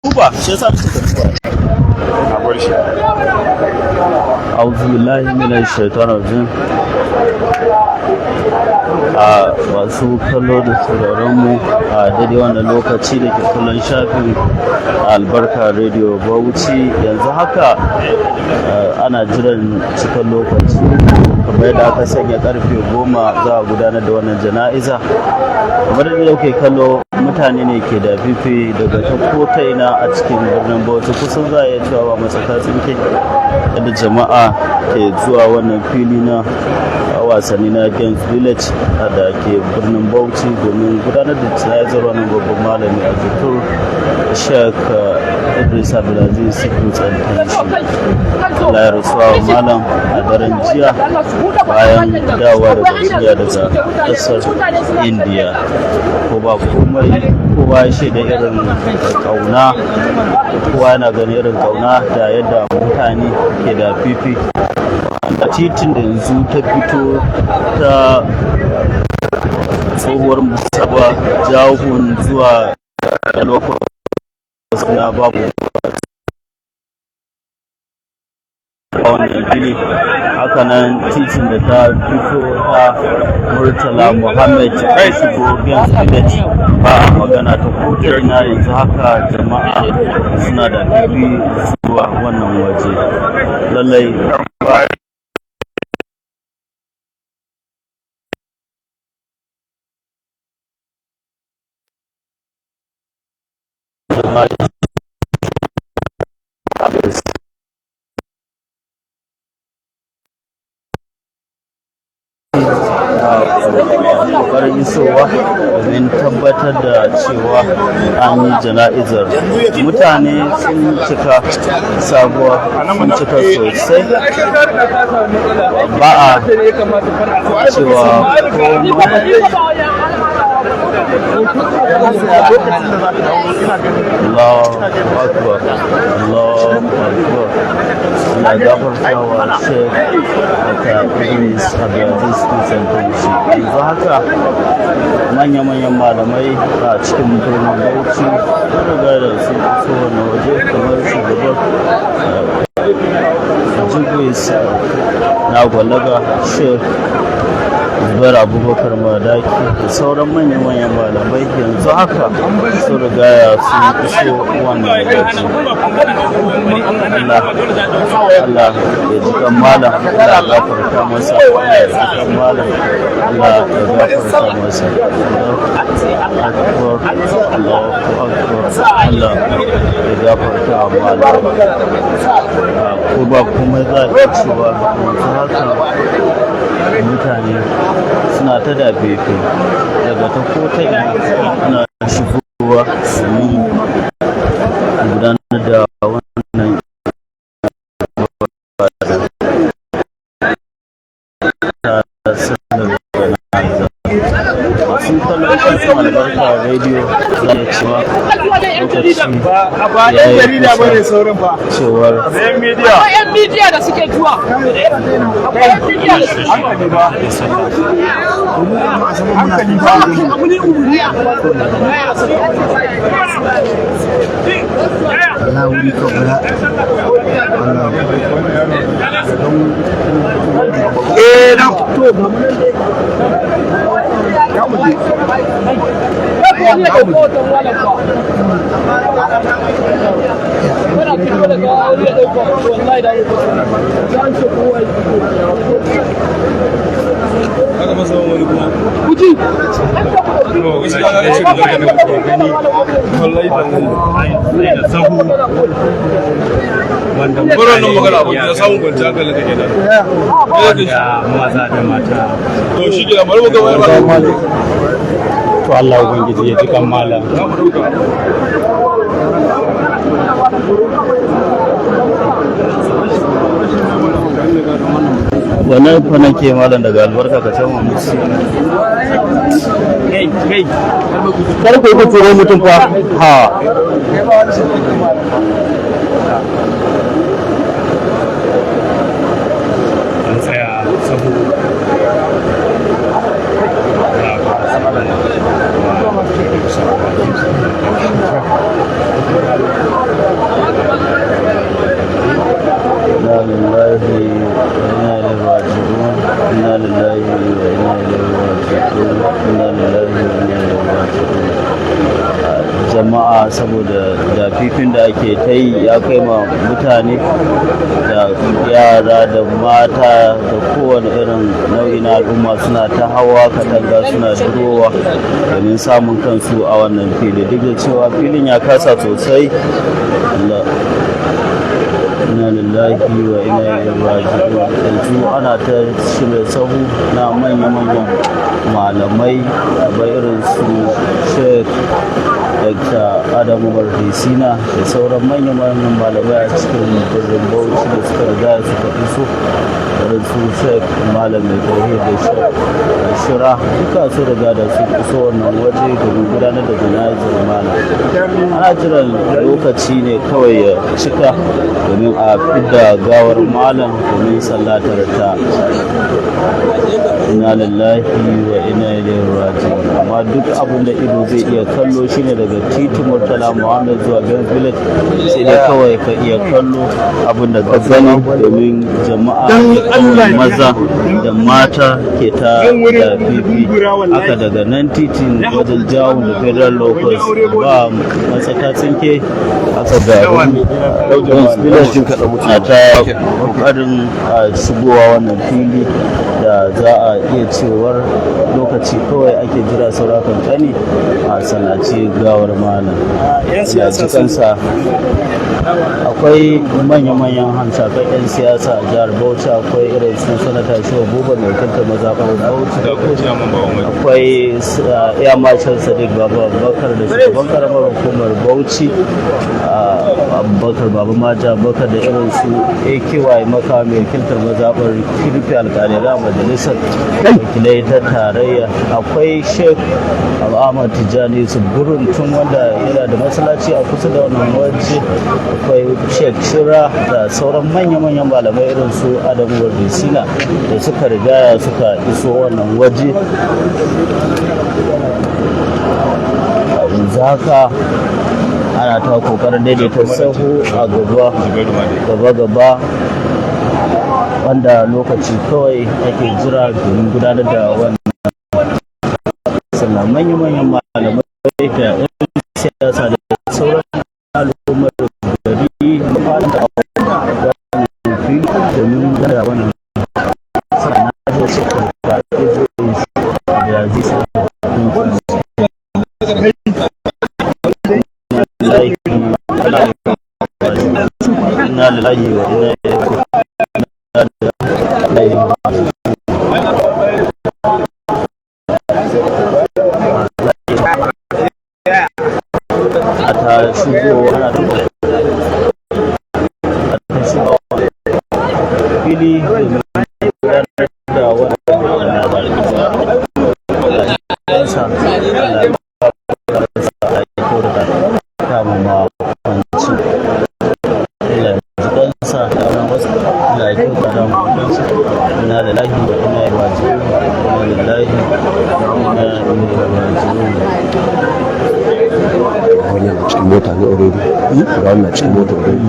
duba shi yasa nake duba na bar shi. A'udhu billahi minash shaitanir rajim. A masu kallo da sauraron mu a daidai wannan lokaci da ke kallon shafin Albarka Radio Bauchi, yanzu haka ana jiran cikin lokaci kamar yadda aka sanya karfe 10 za a gudanar da wannan jana'iza. Kamar da kuke kallo, mutane ne ke da fifi daga ta kota ina a cikin birnin Bauchi, kusan za a iya cewa matsaka tsinke yadda jama'a ke zuwa wannan fili na wasanni na Games Village da ke birnin Bauchi domin gudanar da jana'izar wannan babban malami a Zikur Sheikh Idris Abdulaziz Tsantanshi. Allah ya rasuwa malam a daren jiya bayan dawowa daga jiya daga ƙasar India. Ko ba komai, kowa ya shaida irin kauna, kowa yana ganin irin kauna da yadda mutane ke da fifi a titin da yanzu ta fito ta tsohuwar musaba jahun zuwa lokacin na babu a wannan fili. Hakanan titin da ta fito ta Murtala Muhammad shigo Games Village ba a magana ta kotar ina yanzu haka jama'a suna da fifi zuwa wannan waje. Lallai kokarin isowa domin tabbatar da cewa an yi jana'izar. Mutane sun cika sabuwa, sun cika sosai, ba a cewa Allahu Akbar, Allahu Akbar. Allah gafarta wa Sheikh Idris Abdulaziz Tsantanshi. Yanzu haka manya-manyan malamai a cikin birnin Bauchi sun riga da su iso wani waje, kamar shugaban Jibris na Gwalaga Sheikh Zubair Abubakar Madaki da sauran manyan malamai yanzu haka sun riga sun iso wannan waje. Allah ya ji kan malam, Allah ya gafarta masa, Allah ya ji kan malam, Allah ya gafarta masa. Akbar, Allahu Akbar, Allah ya gafarta malam. Ko ba kuma za a iya cewa yanzu haka mutane suna ta da fefe daga ta kota ana shigowa domin gudanar da wannan sun kallon shafin Albarka Radio za a cewa lokaci ya yi kusa cewar yan midiya da suke zuwa nan magana abu da samun kwanciyar hankali kake da maza da mata. To shi ke bari mu ga wani To Allah ubangiji ya ji kan malam. Wannan fa nake malam daga Albarka ka ce mu musu. Kai kar ku ku turo mutum fa. Ha. An tsaya sabu. inna ilaihi raji'un inna lillahi wa inna ilaihi raji'un inna lillahi wa inna ilaihi raji'un. Jama'a saboda da fifin da ake ta yi ya kai ma mutane da yara da mata da kowane irin nau'i na al'umma suna ta hawa katanga suna durowa domin samun kansu a wannan fili, duk da cewa filin ya kasa sosai. Inna lillahi wa inna ilaihi raji'un. Yanzu ana ta shirya sahu na manya-manyan malamai kamar irin su Sheikh Dr. Adamu Barkisina da sauran manya-manyan malamai a cikin birnin Bauchi da suka riga suka iso, irin su Sheikh Malam Mai Tauhid da Sheikh Shira, duka su riga da su iso wannan waje domin gudanar da jana'izar malam. Ana jiran lokaci ne kawai ya cika domin a fidda gawar malam domin sallatar ta. Inna lillahi wa inna ilaihi raji'un. Amma duk abin da ido zai iya kallo shine daga titin Murtala Muhammad zuwa Gans Village, sai dai kawai ka iya kallo abin da ka gani domin jama'a maza da mata ke ta da fifi. Haka daga nan titin wajen jawo da Federal Locus ba matsaka tsinke, aka ga Gans Village na ta kokarin shigowa wannan fili da za a iya cewar lokaci kawai ake jira saura kankani a sallaci gawar malam ya ji kansa. Akwai manya-manyan hamshakan 'yan siyasa a jihar Bauchi, akwai irin su sanata Shehu Buba mai kanta mazaɓar Bauchi, akwai Air Marshal Sadiq Baba Bakar da shugaban karamar hukumar Bauchi Abubakar Baba Maja Bakar da irin su AKY Maka mai kintar mazaɓar Kirfi Alƙalira majalisar wakilai ta tarayya, akwai Sheikh Ahmad Tijjani Suburun tun wanda yana da masallaci a kusa da wannan waje, akwai Sheikh Shira da sauran manya-manyan malamai irin su Adamu Barkisina da suka rigaya suka iso wannan waje. Yanzu haka ana ta kokarin daidaita sahu a gaba wanda lokaci kawai ake jira domin gudanar da wannan sallah. Manya-manyan malamai da 'yan siyasa da sauran al'ummar gari da wannan fili domin gudanar da wannan sallah na shi da Aziz inna lillahi wa inna ilaihi ta shigo ana fili da cikin mota ne already ga wannan cikin mota already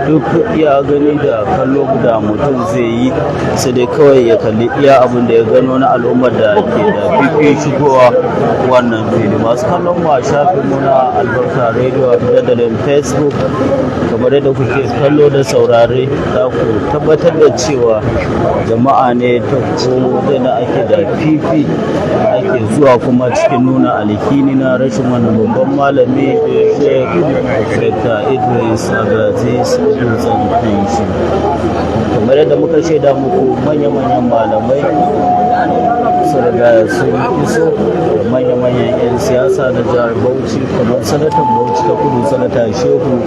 duk iya gani da kallo da mutum zai yi sai dai kawai ya kalli iya abin da ya gano na al'ummar da ke da fifi shigowa wannan fili. Masu kallon mu a shafin mu na Albarka Radio a dandalin Facebook, kamar yadda kuke kallo da saurare, za ku tabbatar da cewa jama'a ne ta ko da ake da fifi ake zuwa kuma cikin nuna alhini na rashin wannan babban malami Sheikh Dr. Idris Abdulaziz Dutsen Tanshi. Kamar yadda muka shaida muku, manya-manyan malamai sun riga sun iso da manya-manyan 'yan siyasa na jihar Bauchi, kamar sanatan Bauchi ta Kudu sanata Shehu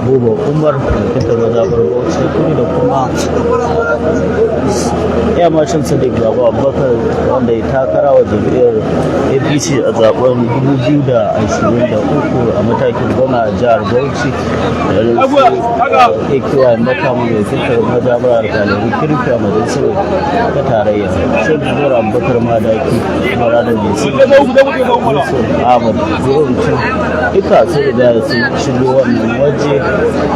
Buba Umar da fitar mazaɓar Bauchi ta Kudu, da kuma Air Marshal Sadiq Baba Bakar wanda ya takara wa jam'iyyar APC a zaben 2023 a matakin gwamna a jihar Bauchi, da AQI makamu mai fitar majabar alƙalari kirki a majalisar ta tarayya shek zuwar abubakar madaki mara da jisi yusuf ahmad zuruncin duka su da su shigo wannan waje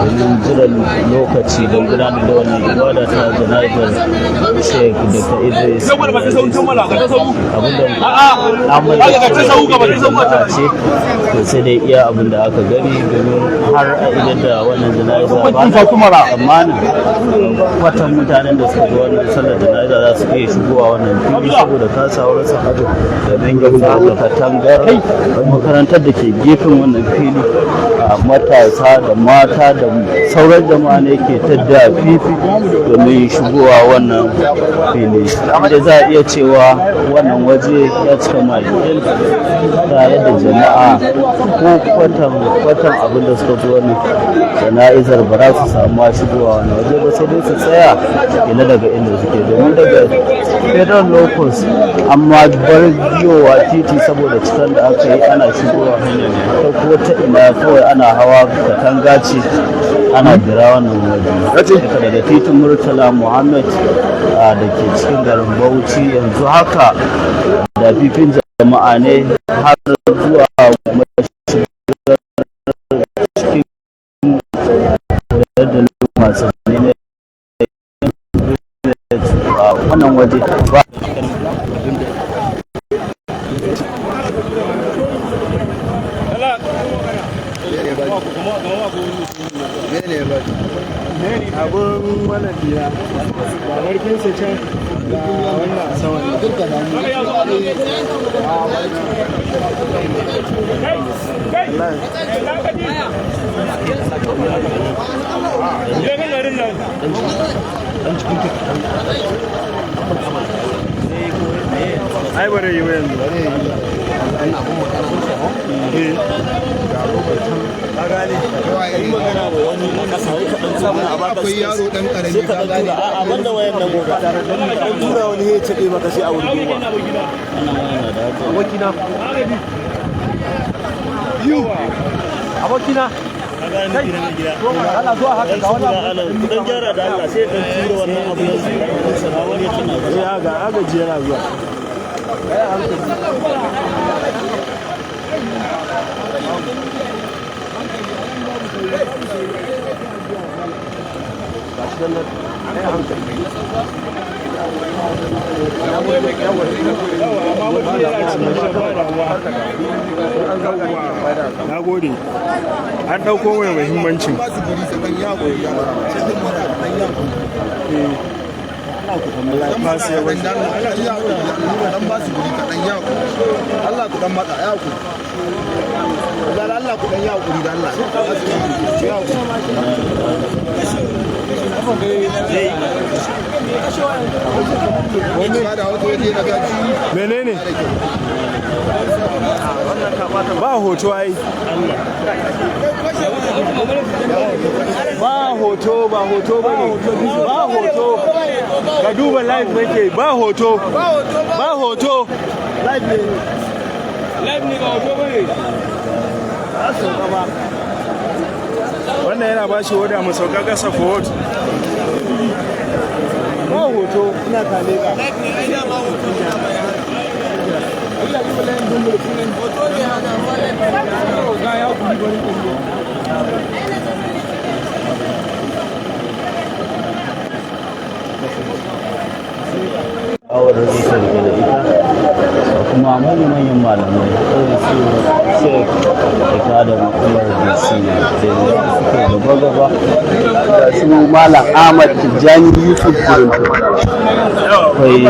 domin jiran lokaci don gudanar da wannan ibada ta jana'izar shek da ta idris abinda ahmad da ce to sai dai iya abinda aka gani domin har a idan da wannan jana'iza ba ta kuma tsammanin kwatan mutanen da suka zo wannan sallar jana'iza za su iya shigowa wannan fili saboda kasawar sahadu da dangin da katangar makarantar da ke gefen wannan fili a matasa da mata da sauran jama'a ne ke ta da fifi domin shigowa wannan fili inda za a iya cewa wannan waje ya cika majiyar da yadda jama'a ko kwatan abin da suka zo wannan jana'izar ba za su samu shigowa wani waje ba sai dai su tsaya ila daga inda suke domin daga federal locals amma bar biyowa titi saboda cikin da aka yi ana shigowa hanyar ta ko ta ina kawai ana hawa katanga ce ana jira wannan waje daga titin murtala muhammad da ke cikin garin bauchi yanzu haka da fifin jama'a ne har zuwa da masu ne wannan waje ba abun wannan biya ba barkinsa can da wannan saman duka da ai bare yi wayan ka gane kai magana ba wani ka sai ka dan samu a baka akwai yaro dan karami ka gane a banda wayan nan gobe dan tura wani he ce maka sai a wurin goma abokina yu abokina Allah zuwa haka ga wannan dan gyara da Allah sai dan tura wannan abu yanzu wani ya tuna ya ga agaji yana zuwa na gode an ɗauko mai muhimmancin Allah ku dan matsa ya ku dan Allah ku dan ya hakuri da Allah menene ba hoto ai ba hoto ba hoto ba hoto ka duba live nake ba hoto ba hoto live ne ba hoto bane wannan yana ba shi hoda mu sauka kasa forward ba hoto ina kale ka ina ma hoto Allah ya bala ndumbu hoto ne haka ga ya ku bari ko awar da suke da ita kuma manyan malamai irin su shek da da makamar da su suke gaba da su malam ahmad tijjani yusuf burinto akwai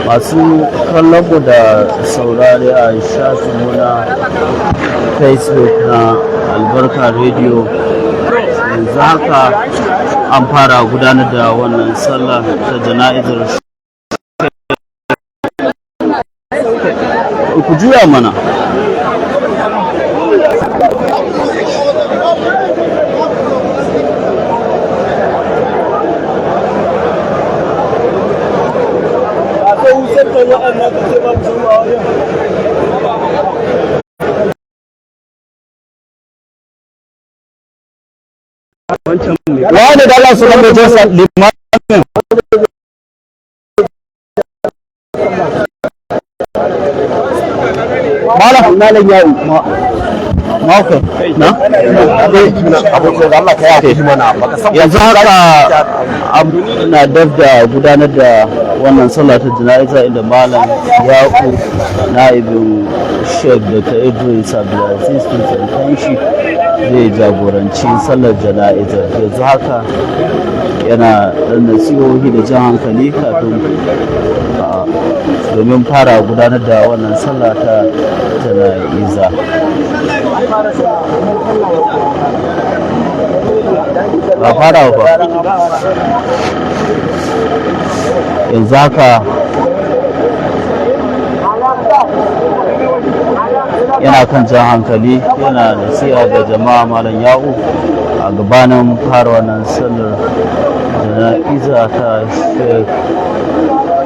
masu kallon mu da saurari a shafinmu na facebook na albarka radio yanzu haka an fara gudanar da wannan sallah ta jana'izar ku juya mana waɗannan ka ce ba su zuwa wajen wani da Allah sunan mai jinsa limamin malam yayi mako na Allah ka yafe mana yanzu haka na dab da gudanar da wannan sallah ta jana'iza inda malam yaku na'ibin Sheikh Dr. Idris Abdulaziz Tuntanshi zai jagoranci sallar jana'izar. Yanzu haka yana ɗan nasihohi da jan hankali kafin domin fara gudanar da wannan sallah ta jana'iza. Ba fara ba yanzu haka yana kan jan hankali, yana nasiha ga jama'a malam ya'u a gabanin fara wannan sallar jana'iza ta Sheikh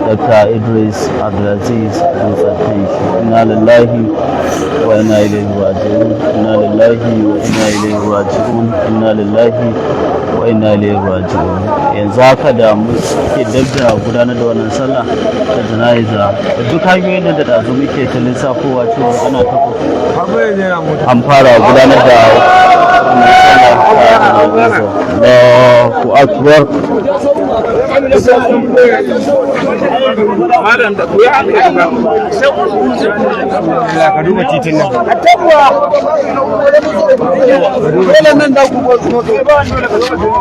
Dr. Idris Abdulaziz Tuntanshi. Inna lillahi wa inna ilaihi raji'un. Inna lillahi wa inna ilaihi raji'un. Inna lillahi wa inna ilaihi raji'un. Yanzu haka da muke dabda gudanar da wannan sallah ta jana'iza, duk hanyoyin da ɗazu muke ta lissafowa cewa ana ta an fara gudanar da wannan sallah ta jana'iza. Allahu akbar. Malam da ku ya hankali ba. Ka duba titin nan. A tabbuwa. Dole nan da ku ba su ba dole ka zo ka